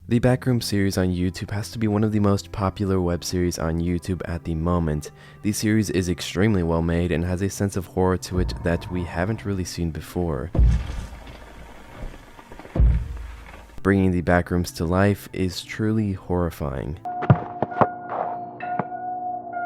The Backroom series on YouTube has to be one of the most popular web series on YouTube at the moment. The series is extremely well made and has a sense of horror to it that we haven't really seen before. Bringing the Backrooms to life is truly horrifying.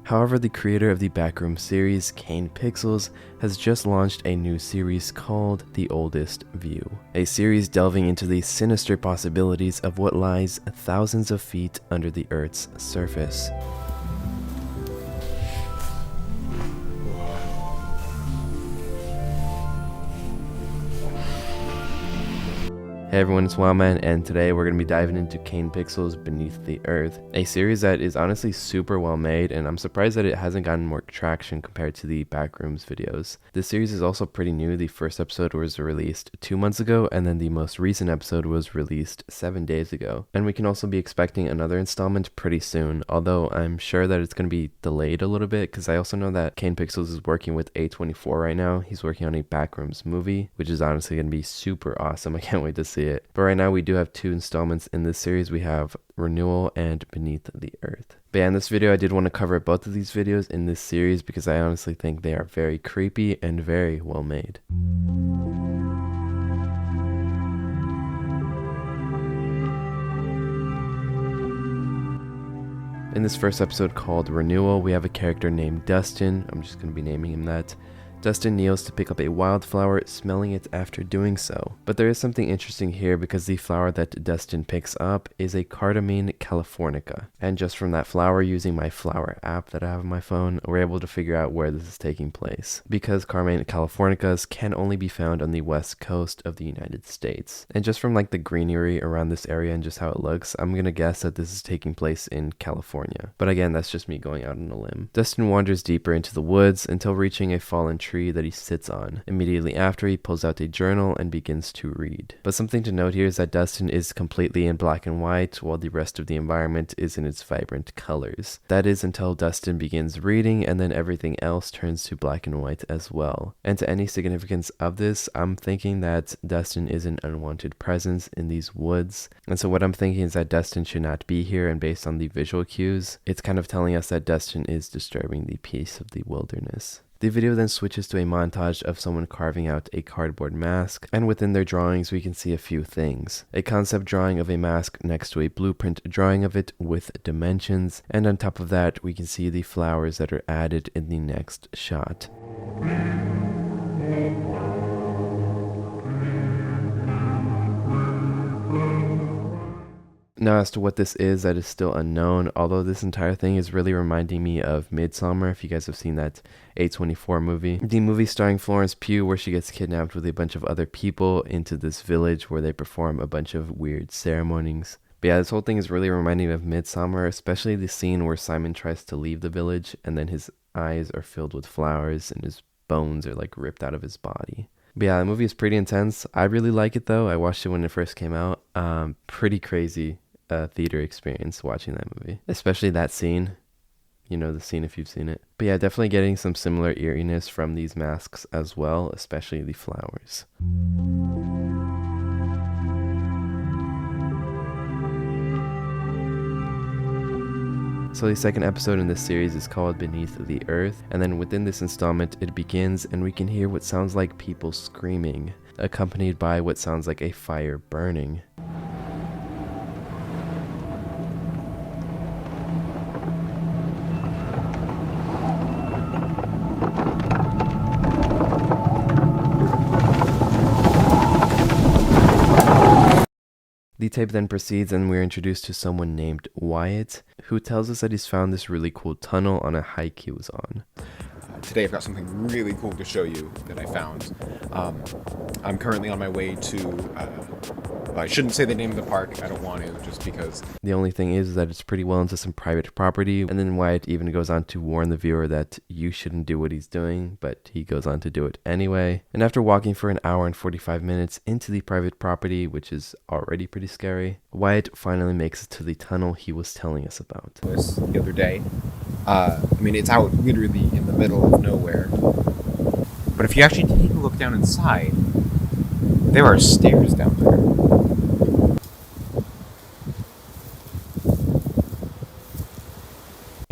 However, the creator of the Backroom series, Kane Pixels, has just launched a new series called The Oldest View, a series delving into the sinister possibilities of what lies thousands of feet under the Earth's surface. Hey everyone, it's Wildman, and today we're going to be diving into Kane Pixels' Beneath the Earth, a series that is honestly super well made, and I'm surprised that it hasn't gotten more traction compared to the Backrooms videos. This series is also pretty new. The first episode was released 2 months ago, and then the most recent episode was released 7 days ago. And we can also be expecting another installment pretty soon, although I'm sure that it's going to be delayed a little bit, because I also know that Kane Pixels is working with A24 right now. He's working on a Backrooms movie, which is honestly going to be super awesome. I can't wait to see it. But right now we do have 2 installments in this series. We have Renewal and Beneath the Earth. But yeah, in this video I did want to cover both of these videos in this series because I honestly think they are very creepy and very well made. In this first episode called Renewal, we have a character named Dustin. I'm just going to be naming him that. Dustin kneels to pick up a wildflower, smelling it after doing so. But there is something interesting here because the flower that Dustin picks up is a Cardamine californica. And just from that flower, using my flower app that I have on my phone, we're able to figure out where this is taking place. Because Cardamine californicas can only be found on the west coast of the United States. And just from like the greenery around this area and just how it looks, I'm gonna guess that this is taking place in California. But again, that's just me going out on a limb. Dustin wanders deeper into the woods until reaching a fallen tree that he sits on. Immediately after, he pulls out a journal and begins to read. But something to note here is that Dustin is completely in black and white, while the rest of the environment is in its vibrant colors. That is until Dustin begins reading, and then everything else turns to black and white as well. And to any significance of this, I'm thinking that Dustin is an unwanted presence in these woods. And so what I'm thinking is that Dustin should not be here, and based on the visual cues, it's kind of telling us that Dustin is disturbing the peace of the wilderness. The video then switches to a montage of someone carving out a cardboard mask, and within their drawings we can see a few things. A concept drawing of a mask next to a blueprint drawing of it with dimensions, and on top of that we can see the flowers that are added in the next shot. Now, as to what this is, that is still unknown, although this entire thing is really reminding me of Midsommar, if you guys have seen that A24 movie. The movie starring Florence Pugh, where she gets kidnapped with a bunch of other people into this village where they perform a bunch of weird ceremonies. But yeah, this whole thing is really reminding me of Midsommar, especially the scene where Simon tries to leave the village and then his eyes are filled with flowers and his bones are like ripped out of his body. But yeah, the movie is pretty intense. I really like it though. I watched it when it first came out. Pretty crazy theater experience watching that movie, especially that scene. You know the scene if you've seen it. But yeah, definitely getting some similar eeriness from these masks as well, especially the flowers. So the second episode in this series is called Beneath the Earth, and then within this installment it begins and we can hear what sounds like people screaming, accompanied by what sounds like a fire burning. The tape then proceeds and we're introduced to someone named Wyatt, who tells us that he's found this really cool tunnel on a hike he was on. Today I've got something really cool to show you that I found. I'm currently on my way to, I shouldn't say the name of the park, I don't want to, just because. The only thing is that it's pretty well into some private property, and then Wyatt even goes on to warn the viewer that you shouldn't do what he's doing, but he goes on to do it anyway. And after walking for an hour and 45 minutes into the private property, which is already pretty scary, Wyatt finally makes it to the tunnel he was telling us about. The other day, it's out literally in the middle of nowhere, but if you actually take a look down inside, there are stairs down there.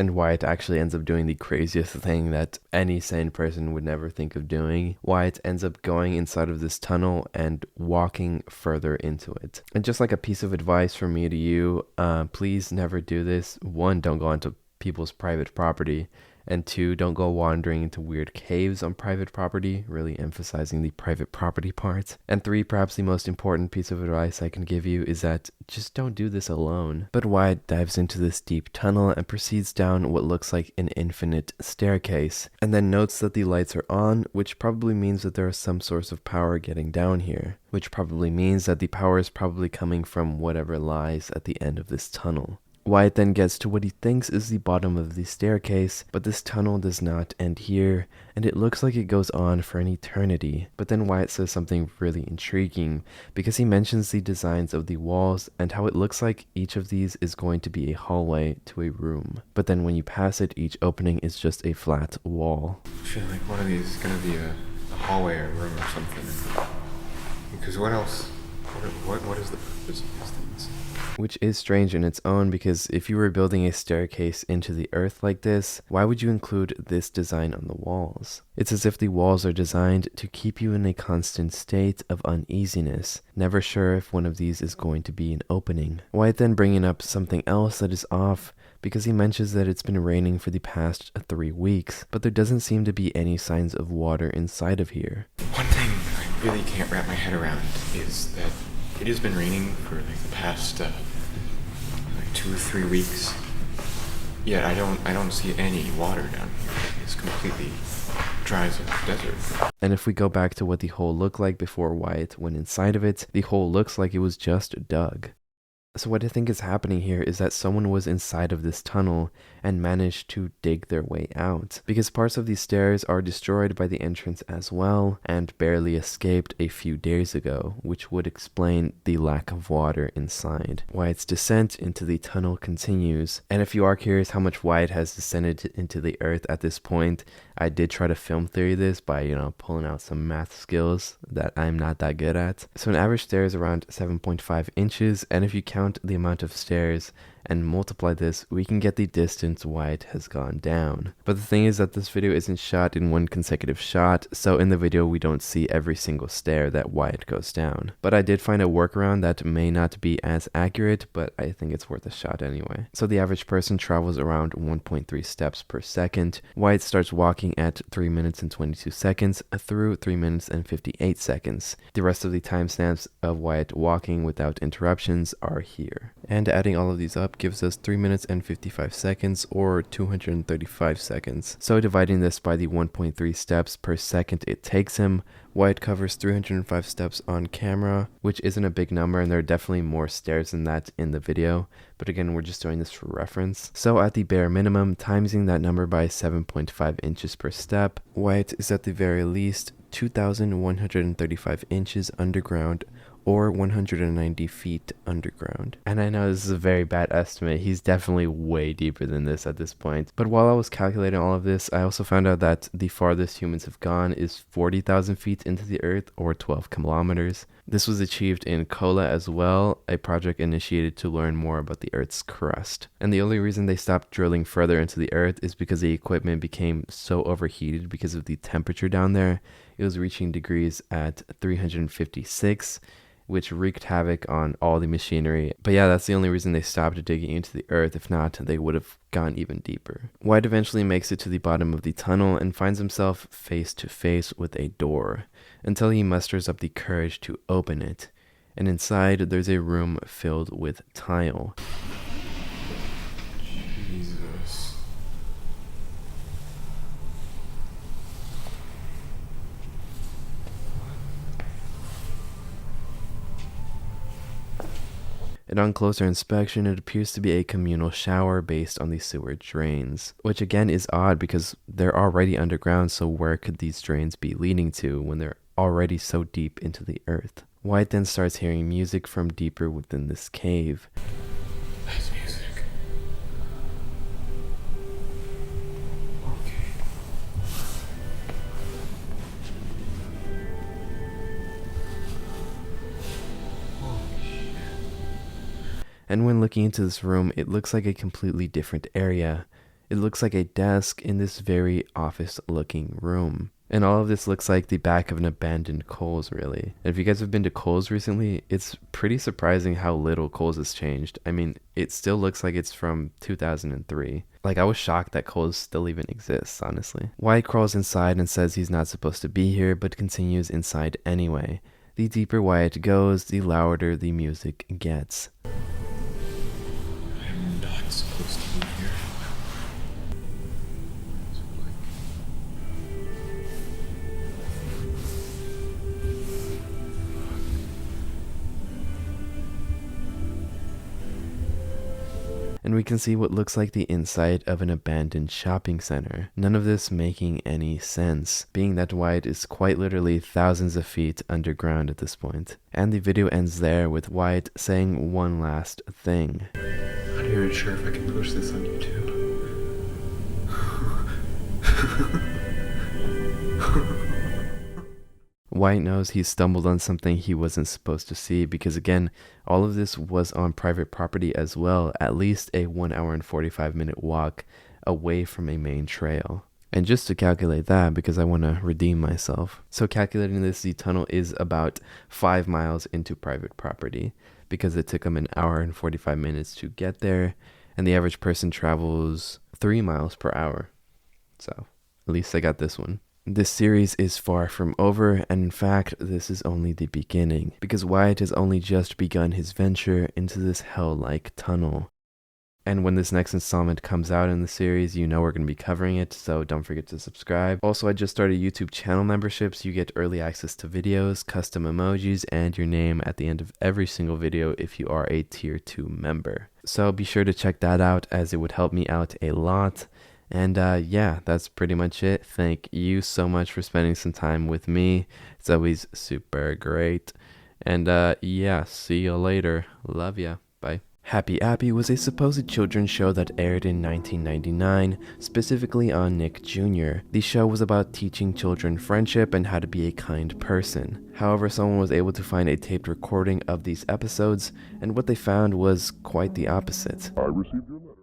and Wyatt actually ends up doing the craziest thing that any sane person would never think of doing. Wyatt ends up going inside of this tunnel and walking further into it. And just like a piece of advice from me to you, please never do this. 1, don't go into people's private property. And 2, don't go wandering into weird caves on private property, really emphasizing the private property part. And 3, perhaps the most important piece of advice I can give you is that just don't do this alone. But Wyatt dives into this deep tunnel and proceeds down what looks like an infinite staircase, and then notes that the lights are on, which probably means that there is some source of power getting down here, which probably means that the power is probably coming from whatever lies at the end of this tunnel. Wyatt then gets to what he thinks is the bottom of the staircase, but this tunnel does not end here, and it looks like it goes on for an eternity. But then Wyatt says something really intriguing, because he mentions the designs of the walls and how it looks like each of these is going to be a hallway to a room. But then when you pass it, each opening is just a flat wall. I feel like one of these is going to be a hallway or a room or something. Because what else? What is the purpose of these things? Which is strange in its own, because if you were building a staircase into the earth like this, why would you include this design on the walls? It's as if the walls are designed to keep you in a constant state of uneasiness, never sure if one of these is going to be an opening. Wyatt then bringing up something else that is off, because he mentions that it's been raining for the past 3 weeks, but there doesn't seem to be any signs of water inside of here. One thing I really can't wrap my head around is that it has been raining for like the past 2 or 3 weeks. Yet I don't see any water down here. It's completely dry as a desert. And if we go back to what the hole looked like before Wyatt went inside of it, the hole looks like it was just dug. So what I think is happening here is that someone was inside of this tunnel and managed to dig their way out, because parts of these stairs are destroyed by the entrance as well and barely escaped a few days ago, which would explain the lack of water inside. Wyatt's descent into the tunnel continues, and if you are curious how much Wyatt has descended into the earth at this point, I did try to film theory this by, pulling out some math skills that I'm not that good at. So an average stair is around 7.5 inches, and if you count the amount of stairs and multiply this, we can get the distance Wyatt has gone down. But the thing is that this video isn't shot in one consecutive shot, so in the video we don't see every single stair that Wyatt goes down. But I did find a workaround that may not be as accurate, but I think it's worth a shot anyway. So the average person travels around 1.3 steps per second. Wyatt starts walking at 3 minutes and 22 seconds through 3 minutes and 58 seconds. The rest of the timestamps of Wyatt walking without interruptions are here. And adding all of these up gives us 3 minutes and 55 seconds or 235 seconds. So dividing this by the 1.3 steps per second it takes him, Wyatt covers 305 steps on camera, which isn't a big number, and there are definitely more stairs than that in the video, but again, we're just doing this for reference. So at the bare minimum, timesing that number by 7.5 inches per step, Wyatt is at the very least 2,135 inches underground, or 190 feet underground. And I know this is a very bad estimate. He's definitely way deeper than this at this point. But while I was calculating all of this, I also found out that the farthest humans have gone is 40,000 feet into the earth, or 12 kilometers. This was achieved in Kola as well, a project initiated to learn more about the Earth's crust. And the only reason they stopped drilling further into the Earth is because the equipment became so overheated because of the temperature down there. It was reaching degrees at 356, which wreaked havoc on all the machinery. But yeah, that's the only reason they stopped digging into the earth. If not, they would have gone even deeper. Wyatt eventually makes it to the bottom of the tunnel and finds himself face to face with a door, until he musters up the courage to open it. And inside, there's a room filled with tile. Jesus. And on closer inspection, it appears to be a communal shower based on the sewer drains, which again is odd because they're already underground, so where could these drains be leading to when they're already so deep into the earth? Wyatt then starts hearing music from deeper within this cave. That's music. And when looking into this room, it looks like a completely different area. It looks like a desk in this very office-looking room. And all of this looks like the back of an abandoned Kohl's, really. And if you guys have been to Kohl's recently, it's pretty surprising how little Kohl's has changed. I mean, it still looks like it's from 2003. Like, I was shocked that Kohl's still even exists, honestly. Wyatt crawls inside and says he's not supposed to be here, but continues inside anyway. The deeper Wyatt goes, the louder the music gets. I'm not supposed to be here. And we can see what looks like the inside of an abandoned shopping center. None of this making any sense, being that Wyatt is quite literally thousands of feet underground at this point. And the video ends there with Wyatt saying one last thing. I'm not even sure if I can post this on YouTube. Wyatt knows he stumbled on something he wasn't supposed to see because, again, all of this was on private property as well, at least a 1 hour and 45-minute walk away from a main trail. And just to calculate that, because I want to redeem myself. So calculating this, the tunnel is about 5 miles into private property because it took him 1 hour and 45 minutes to get there, and the average person travels 3 miles per hour. So at least I got this one. This series is far from over, and in fact, this is only the beginning, because Wyatt has only just begun his venture into this hell-like tunnel. And when this next installment comes out in the series, you know we're going to be covering it, so don't forget to subscribe. Also, I just started YouTube channel memberships. You get early access to videos, custom emojis, and your name at the end of every single video if you are a Tier 2 member. So be sure to check that out, as it would help me out a lot. And yeah, that's pretty much it. Thank you so much for spending some time with me. It's always super great. And yeah, see you later. Love ya. Bye. Happy Appy was a supposed children's show that aired in 1999, specifically on Nick Jr. The show was about teaching children friendship and how to be a kind person. However, someone was able to find a taped recording of these episodes, and what they found was quite the opposite. I received your letter.